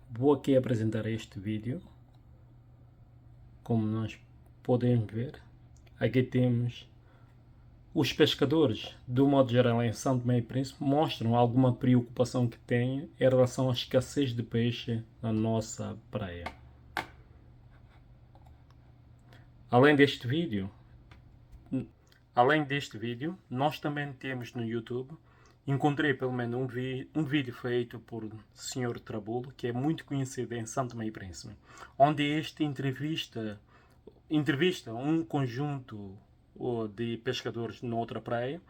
Vou aqui apresentar este vídeo. Como nós podemos ver, aqui temos os pescadores, do modo geral em São Tomé e Príncipe, mostram alguma preocupação que têm em relação à escassez de peixe na nossa praia. Além deste vídeo, nós também temos no YouTube, encontrei pelo menos um vídeo feito por Sr. Trabulo, que é muito conhecido em São Tomé e Príncipe, onde este entrevista um conjunto de pescadores noutra praia,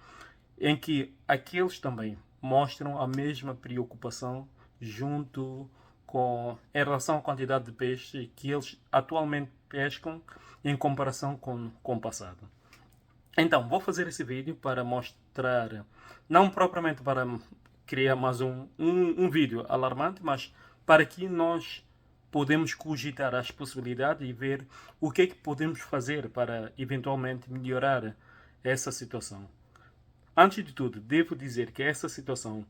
em que aqueles também mostram a mesma preocupação junto em relação à quantidade de peixe que eles atualmente pescam em comparação com o passado. Então, vou fazer esse vídeo para mostrar, não propriamente para criar mais um vídeo alarmante, mas para que nós podemos cogitar as possibilidades e ver o que é que podemos fazer para eventualmente melhorar essa situação. Antes de tudo, devo dizer que essa situação,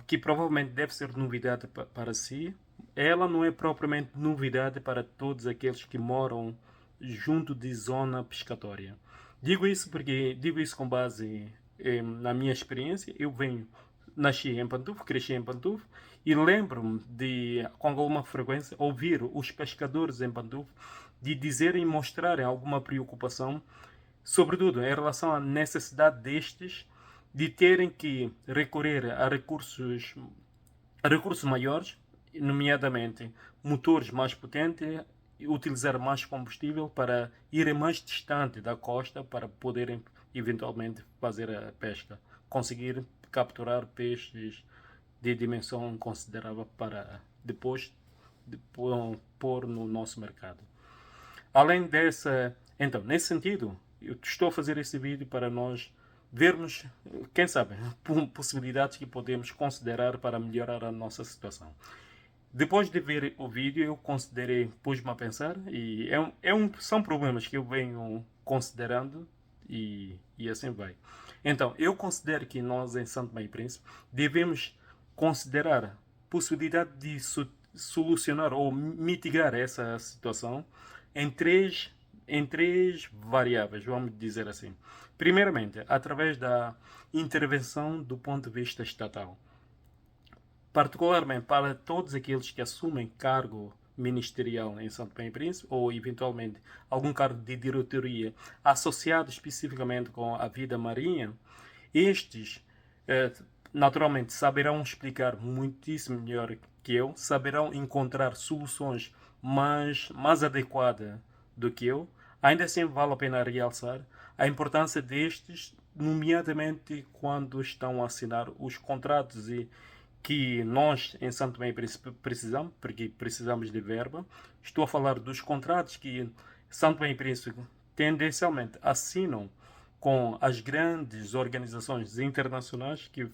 que provavelmente deve ser novidade para si, ela não é propriamente novidade para todos aqueles que moram junto de zona pescatória. Digo isso com base na minha experiência. Nasci em Pantufo, cresci em Pantufo e lembro-me de, com alguma frequência, ouvir os pescadores em Pantufo de dizerem e mostrarem alguma preocupação, sobretudo em relação à necessidade destes de terem que recorrer a recursos maiores, nomeadamente motores mais potentes, utilizar mais combustível para irem mais distante da costa para poderem eventualmente fazer a pesca, conseguir capturar peixes de dimensão considerável para depois de pôr no nosso mercado. Além dessa, então, nesse sentido, eu estou a fazer esse vídeo para nós vermos, quem sabe, possibilidades que podemos considerar para melhorar a nossa situação. Depois de ver o vídeo, eu considerei, pus-me a pensar, e são problemas que eu venho considerando, e assim vai. Então, eu considero que nós, em Santo Tomé e Príncipe, devemos considerar a possibilidade de solucionar ou mitigar essa situação em três variáveis, vamos dizer assim. Primeiramente, através da intervenção do ponto de vista estatal, particularmente para todos aqueles que assumem cargo ministerial em São Tomé e Príncipe, ou eventualmente algum cargo de diretoria associado especificamente com a vida marinha. Estes naturalmente saberão explicar muitíssimo melhor que eu, saberão encontrar soluções mais adequadas do que eu. Ainda assim, vale a pena realçar a importância destes, nomeadamente quando estão a assinar os contratos que nós em Santo Tomé e Príncipe precisamos, porque precisamos de verba. Estou a falar dos contratos que Santo Tomé e Príncipe tendencialmente assinam com as grandes organizações internacionais que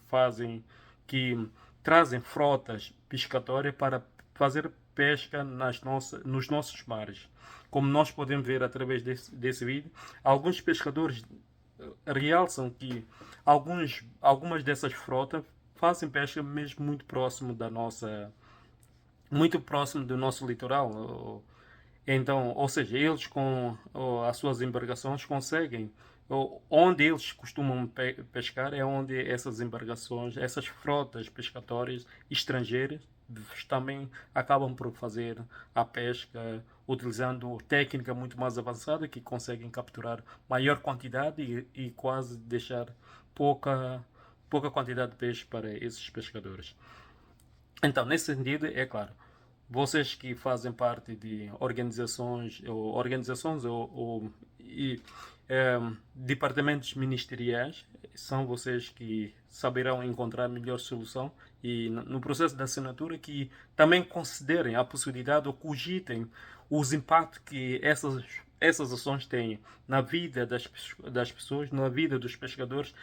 trazem frotas pescatórias para fazer pesca nos nossos mares. Como nós podemos ver através desse vídeo, alguns pescadores realçam que algumas dessas frotas fazem pesca mesmo muito próximo do nosso litoral. Então, ou seja, eles com as suas embarcações conseguem, onde eles costumam pescar é onde essas embarcações, essas frotas pescatórias estrangeiras também acabam por fazer a pesca utilizando técnica muito mais avançada que conseguem capturar maior quantidade e quase deixar pouca quantidade de peixe para esses pescadores. Então, nesse sentido, é claro, vocês que fazem parte de organizações departamentos ministeriais, são vocês que saberão encontrar a melhor solução e no processo da assinatura que também considerem a possibilidade ou cogitem os impactos que essas ações têm na vida das pessoas, na vida dos pescadores,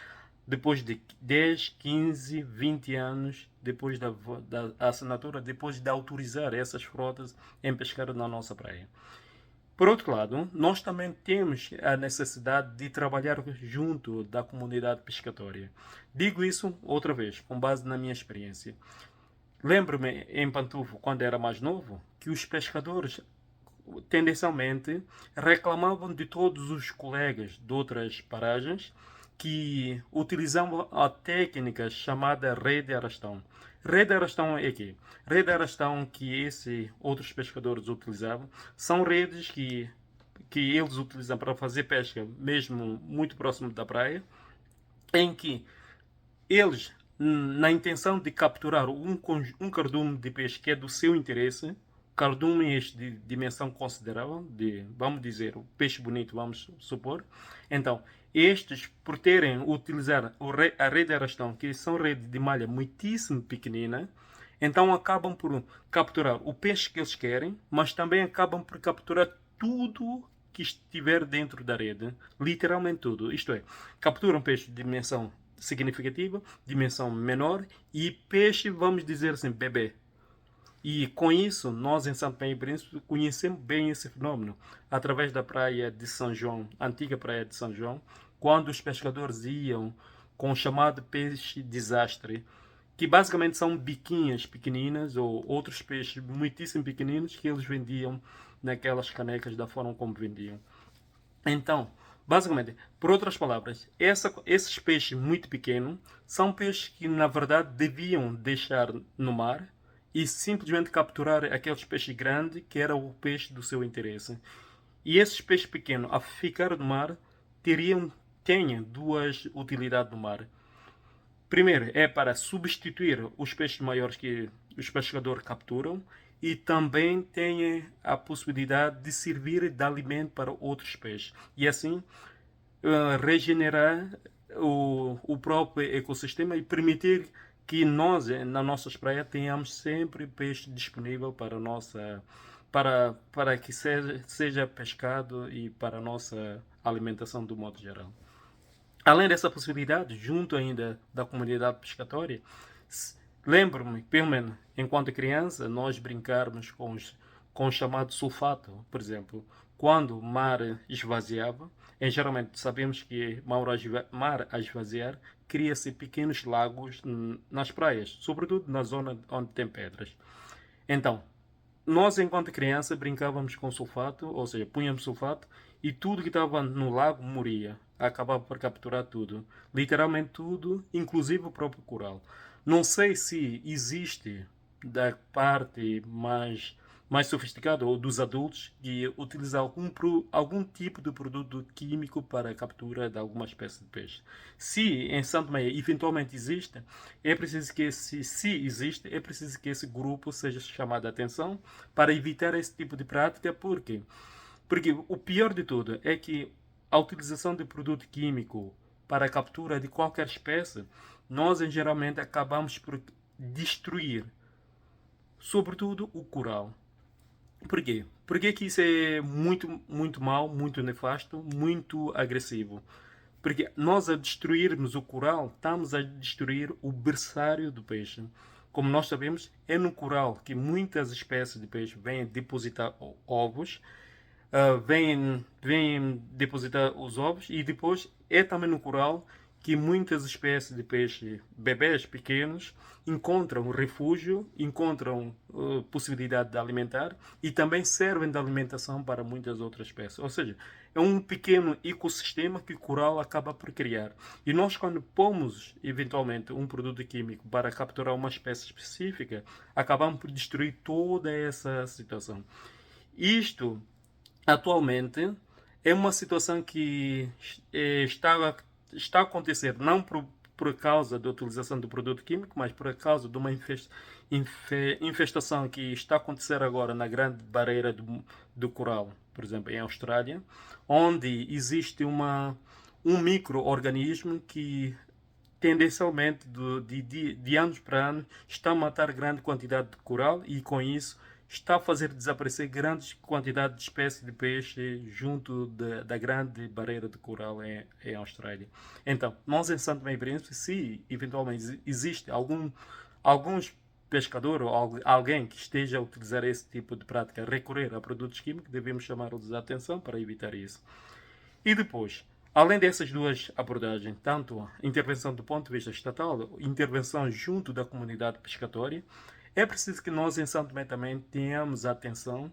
depois de 10, 15, 20 anos depois da assinatura, depois de autorizar essas frotas em pescar na nossa praia. Por outro lado, nós também temos a necessidade de trabalhar junto da comunidade pescatória. Digo isso outra vez, com base na minha experiência. Lembro-me em Pantufo, quando era mais novo, que os pescadores tendencialmente reclamavam de todos os colegas de outras paragens que utilizavam a técnica chamada rede de arrastão. Rede de arrastão é quê? Rede de arrastão que esses outros pescadores utilizavam são redes que eles utilizam para fazer pesca mesmo muito próximo da praia, em que eles, na intenção de capturar um cardume de peixe que é do seu interesse, cardume este de dimensão considerável, vamos dizer, o peixe bonito, vamos supor. Então, estes, por terem utilizar a rede de arrastão, que são redes de malha muitíssimo pequenina, então acabam por capturar o peixe que eles querem, mas também acabam por capturar tudo que estiver dentro da rede, literalmente tudo. Isto é, capturam peixe de dimensão significativa, dimensão menor e peixe, vamos dizer assim, bebê. E com isso, nós em Santo Tomé e Príncipe conhecemos bem esse fenômeno através da praia de São João, antiga praia de São João, quando os pescadores iam com o chamado peixe desastre, que basicamente são biquinhas pequeninas ou outros peixes muitíssimo pequeninos que eles vendiam naquelas canecas da forma como vendiam. Então, basicamente, por outras palavras, esses peixes muito pequenos são peixes que na verdade deviam deixar no mar e simplesmente capturar aqueles peixes grandes que era o peixe do seu interesse. E esses peixes pequenos, a ficar no mar, têm duas utilidades no mar. Primeiro, é para substituir os peixes maiores que os pescadores capturam e também tem a possibilidade de servir de alimento para outros peixes. E assim, regenerar o próprio ecossistema e permitir que nós, nas nossas praias, tenhamos sempre peixe disponível para que seja pescado e para a nossa alimentação do modo geral. Além dessa possibilidade, junto ainda da comunidade pescatória, lembro-me, pelo menos enquanto criança, nós brincarmos com o chamado sulfato, por exemplo. Quando o mar esvaziava, geralmente sabemos que mar a esvaziar cria-se pequenos lagos nas praias, sobretudo na zona onde tem pedras. Então, nós, enquanto criança, brincávamos com sulfato, ou seja, punhamos sulfato e tudo que estava no lago morria. Acabava por capturar tudo. Literalmente tudo, inclusive o próprio coral. Não sei se existe da parte mais sofisticada ou dos adultos que utilizam algum tipo de produto químico para a captura de alguma espécie de peixe. Se em Santo Meia eventualmente existe, é preciso que se existe, é preciso que esse grupo seja chamado a atenção para evitar esse tipo de prática, porque o pior de tudo é que a utilização de produto químico para a captura de qualquer espécie, nós geralmente acabamos por destruir, sobretudo o coral. Por quê? Porque que isso é muito, muito mal, muito nefasto, muito agressivo. Porque nós, a destruirmos o coral, estamos a destruir o berçário do peixe. Como nós sabemos, é no coral que muitas espécies de peixe vêm depositar ovos, vêm depositar os ovos e depois é também no coral que muitas espécies de peixe, bebés pequenos, encontram refúgio, encontram possibilidade de alimentar e também servem de alimentação para muitas outras espécies. Ou seja, é um pequeno ecossistema que o coral acaba por criar. E nós, quando pomos eventualmente um produto químico para capturar uma espécie específica, acabamos por destruir toda essa situação. Isto atualmente é uma situação que está a acontecer não por causa da utilização do produto químico, mas por causa de uma infestação que está a acontecer agora na grande barreira do coral, por exemplo, em Austrália, onde existe um micro-organismo que tendencialmente de anos para anos está a matar grande quantidade de coral e com isso está a fazer desaparecer grandes quantidades de espécies de peixe junto da grande barreira de coral em Austrália. Então, nós em Santo Tomé e Príncipe, se eventualmente existe alguns pescador ou alguém que esteja a utilizar esse tipo de prática, recorrer a produtos químicos, devemos chamá-los a atenção para evitar isso. E depois, além dessas duas abordagens, tanto a intervenção do ponto de vista estatal, intervenção junto da comunidade pescatória, é preciso que nós em São Tomé também tenhamos atenção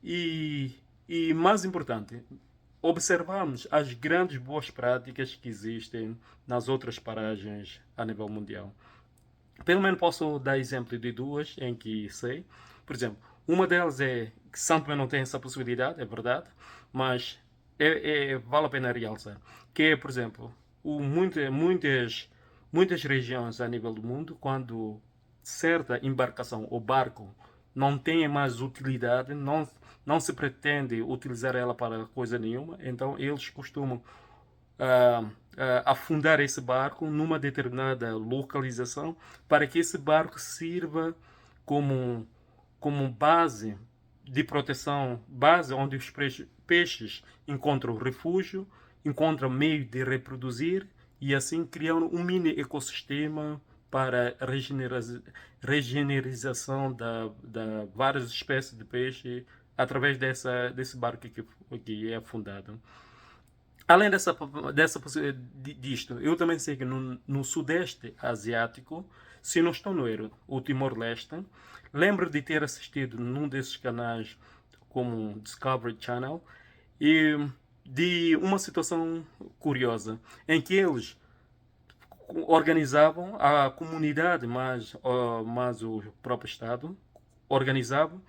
e, e mais importante, observamos as grandes boas práticas que existem nas outras paragens a nível mundial. Pelo menos posso dar exemplo de duas em que sei. Por exemplo, uma delas é que São Tomé não tem essa possibilidade, é verdade, mas vale a pena realçar. Que é, por exemplo, muitas regiões a nível do mundo, quando certa embarcação ou barco não tem mais utilidade, não se pretende utilizar ela para coisa nenhuma, então eles costumam afundar esse barco numa determinada localização para que esse barco sirva como, como base de proteção, base onde os peixes encontram refúgio, encontram meio de reproduzir e assim criando um mini ecossistema para a regenerização da várias espécies de peixe através desse barco que é afundado. Além disto, eu também sei que no Sudeste Asiático, se não estou no erro, o Timor-Leste, lembro de ter assistido num desses canais como o Discovery Channel e de uma situação curiosa em que eles organizavam a comunidade, mas o próprio Estado organizavam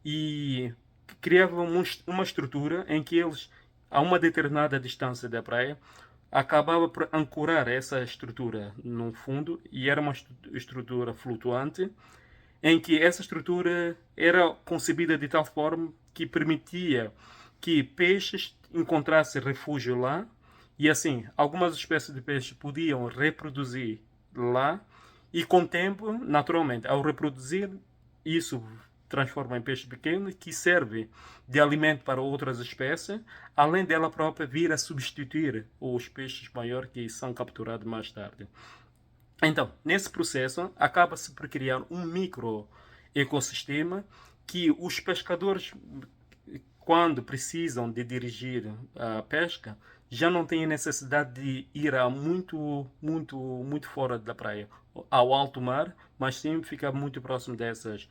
e criavam uma estrutura em que eles, a uma determinada distância da praia, acabava por ancorar essa estrutura no fundo e era uma estrutura flutuante em que essa estrutura era concebida de tal forma que permitia que peixes encontrassem refúgio lá e assim algumas espécies de peixes podiam reproduzir lá e com o tempo, naturalmente, ao reproduzir isso transforma em peixe pequeno que serve de alimento para outras espécies, além dela própria vir a substituir os peixes maiores que são capturados mais tarde. Então, nesse processo, acaba-se por criar um micro ecossistema que os pescadores, quando precisam de dirigir a pesca, já não têm necessidade de ir a muito fora da praia, ao alto mar, mas sim ficar muito próximo dessas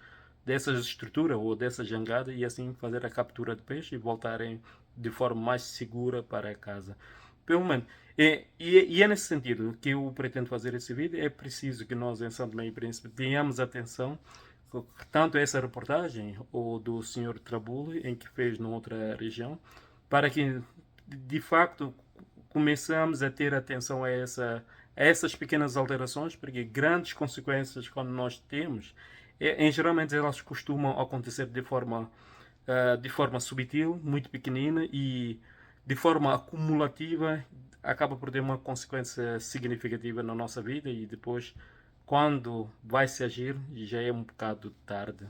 estruturas ou dessa jangada e assim fazer a captura de peixe e voltarem de forma mais segura para casa. Pelo menos. E é nesse sentido que eu pretendo fazer esse vídeo. É preciso que nós, em São Tomé e Príncipe, tenhamos atenção, tanto essa reportagem ou do Sr. Trabulo, em que fez noutra região, para que, de facto, começamos a ter atenção a essas pequenas alterações, porque grandes consequências, quando nós temos, geralmente elas costumam acontecer de forma sutil, muito pequenina e de forma acumulativa, acaba por ter uma consequência significativa na nossa vida e depois, quando vai se agir, já é um bocado tarde.